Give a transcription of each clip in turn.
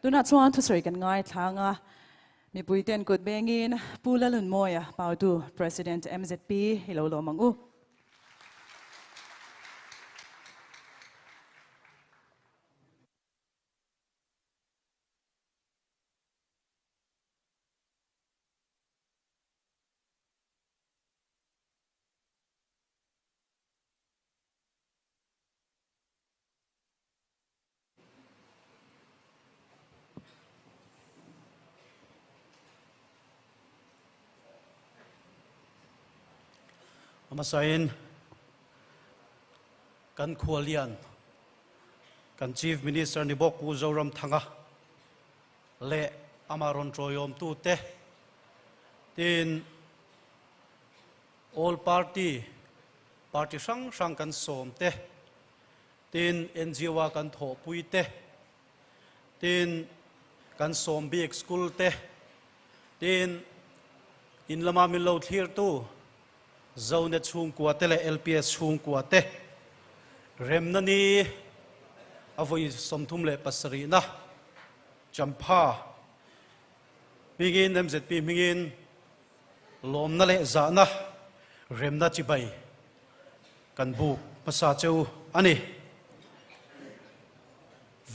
tuna chuan thu soi kan ngai thanga mi puiten kut bengin pulalun moya pautu President MZP hilolo mangu Amasain kan khualian kan Chief Minister ni bok pu zoram thanga le amaron troyom tu te tin all party sang kan som te tin NGO kan tho pui te tin kan som big school te tin in lama min lo thlir tu zone chung kuate le LPS chung kuate remnani avoi somthum le pasari na champha mingin MZP mingin lomna le zana remna chibai kan bu pasa cheu ani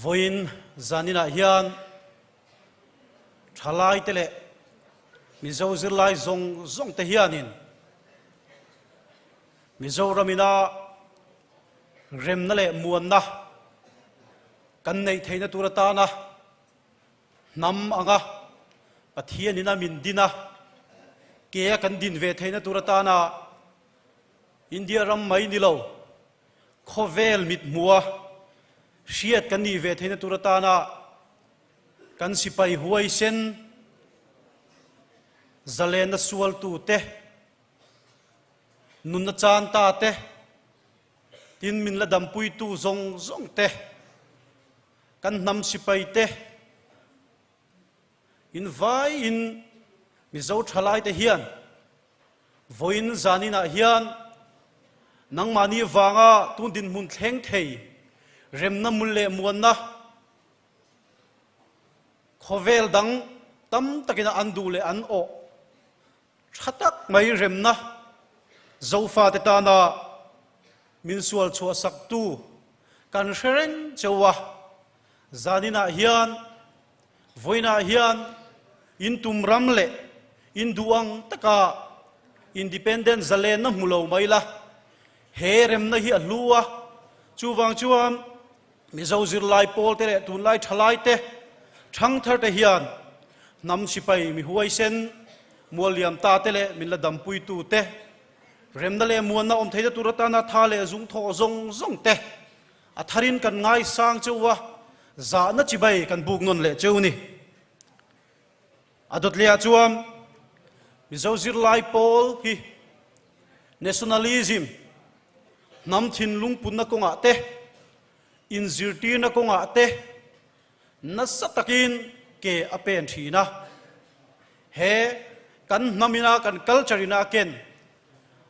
voin zanina hian thalai tele mizo zirlai zong te hianin Mizoramina remnale muanna kan nei theina turatana nam anga pathianina mindina ke kan din ve theina turatana India ram mai nilo khovel mit muwa shiat kan ni ve theina turatana kan sipai huai sen zalena sual tu te nunna chan ta te tin min la dam pui tu zong te kan nam sipai te in vai in mi zo thalai te hian voin zanina hian nang mani wanga tun din mun thleng thei remna mulle muanna khovel dang tam takina andule an o thatak mai remna zofa te ta na min sual chua sak tu kan shren chewa zanina hian voina hian in tum ramle in duang taka independent zalen na mulo maila herem na hi alua chuwang chuam mi zo zir lai pol te tun lai thalai te thang thar te hian nam sipai mi huai sen mualiam ta te le min la dam pui tu te remdale muanna om theida turatana thale zung tho zong te atharin kan ngai sang chewa za na chibai kan buk non le cheuni adot le chuam mizo zir lai pol hi nationalism nam thin lung punna konga te in zirti na konga te nasatakin ke apen thina he kan namina kan culture ina ken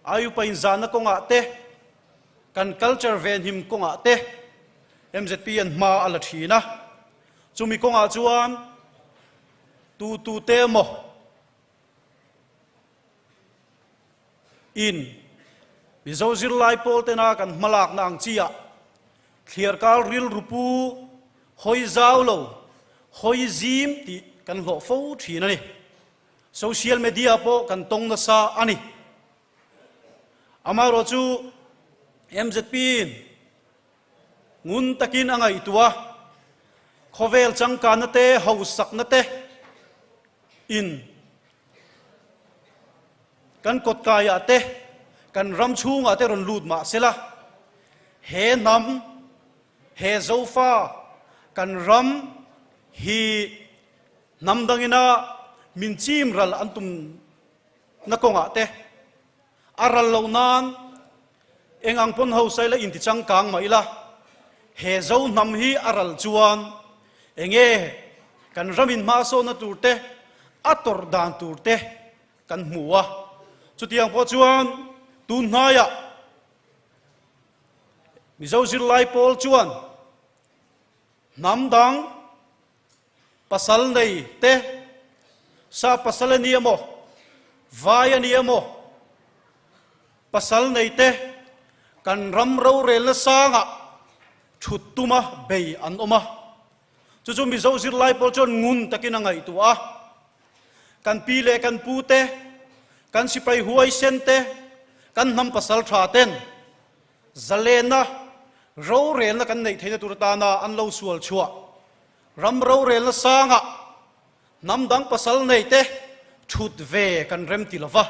ayu pain zana konga te kan culture ven him konga te MZP an ma ala thina chumi konga chuan tu te mo in mizo zir lai pol te na kan malak nang chia clear kal ril rupu hoi zawlo hoi zim ti kan lo fo thina ni social media po kan tong na sa ani amaro chu MZP ngun takin angai tua khovel changka na te hausak na te in kan kot kaya te kan ram chunga te ron lut ma sela he nam he zofa kan ram hi nam dangina min chim ral antum na konga te aral lo nan engang pon ho sai la in ti chang kang mai la he zo nam hi aral chuan enge kan ramin ma so na turte ator dan turte kan muwa chutiang po chuan tun haya mizo zir lai pol chuan nam dang pasal nei te sa pasal ni mo vai ni mo pasal nei te kan ram ro re la sanga thutuma bei an oma chu mi zo zir lai pol chon ngun takin angai tu a kan pi le kan pu te kan sipai huai sen te kan nam pasal tha ten zalena ro re la kan nei theina tur ta na an lo sual chua ram ro re la sanga nam dang pasal nei te thut ve kan rem ti lova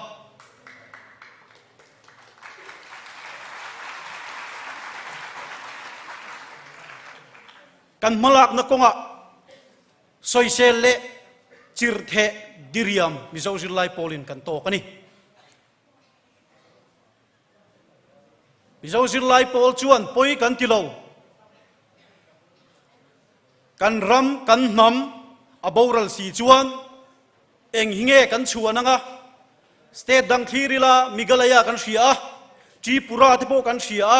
kan malak na konga soisel le chirthe diriam mizo zilai polin kan to kani mizo zilai pol chuan poi kan tilo kan ram kan nam aboral si chuan eng hinge kan chuananga state dang thirila migalaya kan sia tripura te po kan sia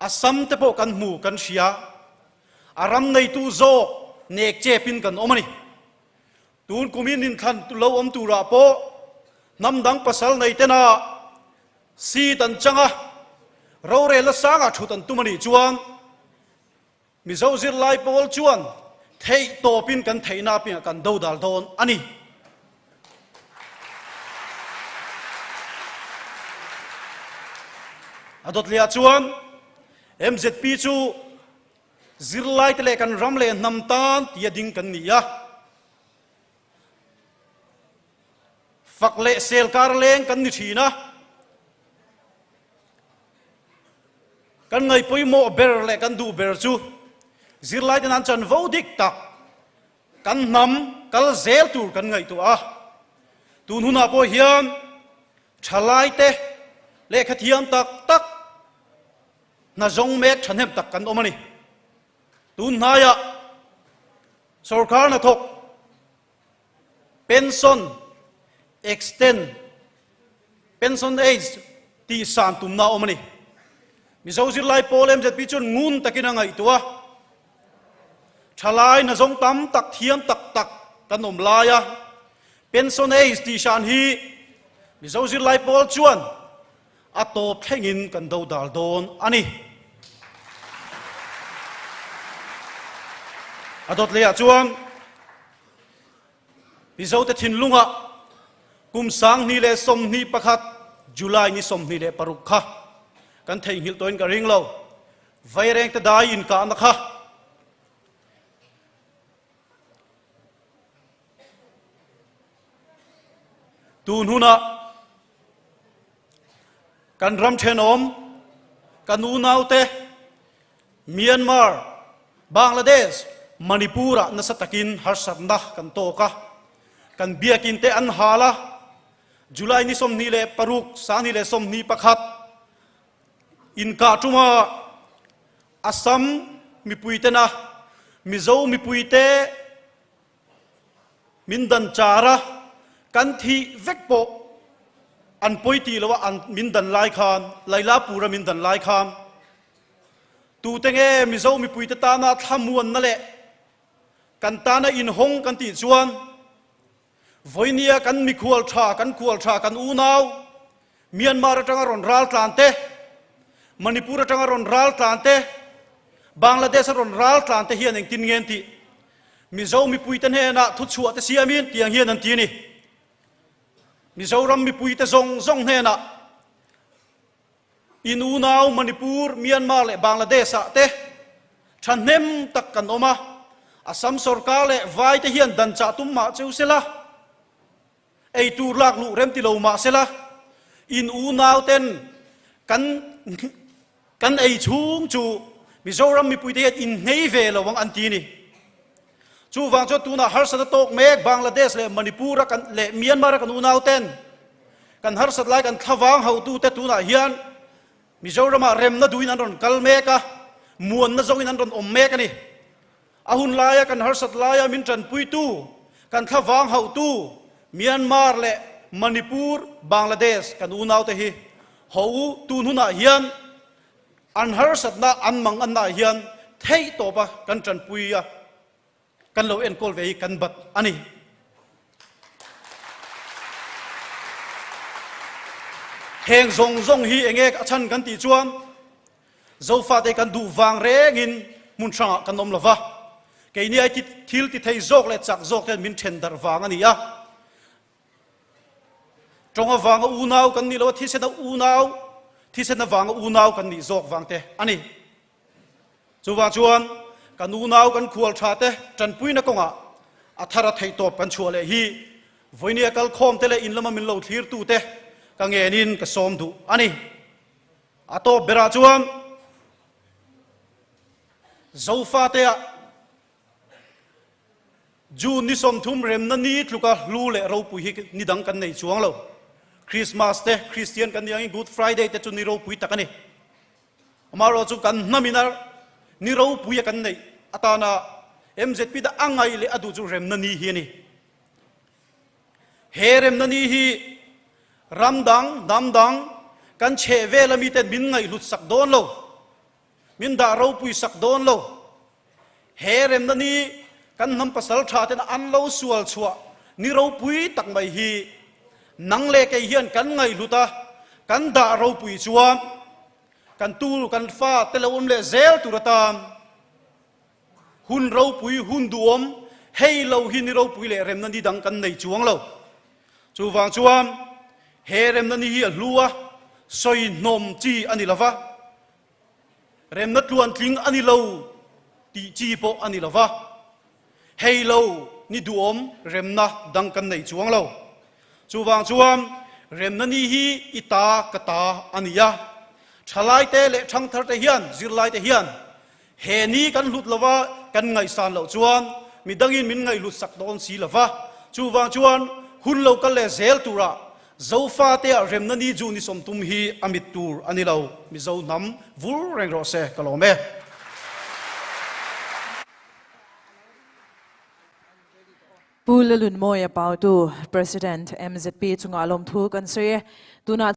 assam te po kan mu kan sia aram nei tu zo nek che pin kan omani tun kumin in khan tu lo om tu ra po nam dang pasal nei te na si tan changa ro re la sanga thu tan tumani chuan mizo zir lai pol chuan thei to pin kan theina pin kan do dal don ani adot lia chuan MZP chu zirlai te le kan ram le nam tan tia ding kan ni ya fak le sel kar leng kan ni thina kan ngai poi mo ber le kan du ber chu zirlai te nan chan vo dik tak kan nam kal zel tur kan ngai tu a tun huna po hian thalai te le khathiam tak tak na zong mek thanem tak kan omani tun naya sarkar na thok pension extend pension age ti san tum na omani mizo zir lai polem jet pi chun ngun takina ngai tua thalai na zong tam tak thiam tak tak kan om laya pension age ti san hi mizo zir lai pol chuan atop thengin kan do dal don ani adot le chuan mizo te thin lunga kum sang ni le som ni pakhat july ni som ni le paruk kha kan thei hil toin ka ring lo vai reng ta dai in ka na kha tun huna kan ram thenom kan u naute Myanmar Bangladesh Manipura na sa takin harsat na kan toka kan biakin te an hala July ni som ni le paruk sa ni le som ni pakhat in ka tuma Assam mi puite na Mizo mi puite mindan chara kan thi vekpo an poiti lawa an mindan lai khan laila pura mindan lai khan tu tenge Mizo mi puite ta na thamuan na le kan ta na in hong kan ti chuan voinia kan mi khual tha kan u nau Myanmar atanga ron ral tlante Manipur atanga ron ral tlante Bangladesh ron ral tlante hian eng tin ngen ti Mizo mi puiten he na thu chua te siamin tiang hian an ti ni Mizo ram mi puite zong he na in u nau Manipur Myanmar le Bangladesh te thanem tak kan oma Assam sarkar le vai te hian dan cha tum ma cheu sela ei tur lak lu rem ti lo ma sela in u nau ten kan ei chung chu Mizoram mi puite in nei ve lo wang anti ni chu wang cho tu na har sa tok mek Bangladesh le Manipur kan le Myanmar kan u nau ten kan har sat lai kan thawang hau tu te tu na hian Mizoram rem na duin an ron kal meka muan na zong in an ron om mek ani ahun laya kan har sat laya min tran pui tu kan thawang hau tu Myanmar le Manipur Bangladesh kan u nau te hi hau tu nu na hian an har sat na an mang an na hian thei to ba kan tran pui ya kan lo en kol ve kan bat ani heng zong hi enge achan kan ti chuan zofa te kan du wang rengin mun changa kan nom lova ke ni ai ti thil ti thei zok le chak zok ten min then dar wang ani ya tonga wang u nau kan ni lo thi se na u nau thi se na wang u nau kan ni zok wang te ani chu wa chuan kan u nau kan khual tha te tran pui na konga athara thei top kan chuale hi voinia kal khom te le in lama min lo thlir tu te ka ngenin ka som du ani ato bera chuan zofa te a June ni som thum rem na ni tluka lu le ro pui hi ni dang kan nei chuang lo Christmas te Christian kan yang Good Friday te chu ni ro pui takani amaro chu kan naminar ni ro pui kan nei atana MZP da angai le adu chu rem na ni hi ni he rem na ni hi ramdang damdang kan che ve la mi te min ngai lut sak don lo min da ro pui sak don lo he rem na ni kan nam pasal tha ten an lo sual chua ni ro pui tak mai hi nang le ke hian kan ngai luta kan da ro pui chua kan tul kan fa telewum le zel turatam hun ro pui hun duom hei lo hi ni ro pui le rem na ni dang kan nei chuang lo chu wang chuam he rem na ni hi lua soi nom chi ani lava rem na tluan tling ani lo ti chi po ani lava hei lo ni duom rem na dang kan nei chuang lo chu wang chuam rem na ni hi ita kata ania thalai te le thang thar te hian zirlai te hian he ni kan lut lova kan ngai san lo chuan mi dangin min ngai lut sak don si lova chu wang chuan hun lo kal le zel tura zofa te rem na ni ju ni som tum hi amit tur ani lo mi zo nam vur reng ro se kalome Pulalun moya pau tu President MZP chunga lom thu kan se tuna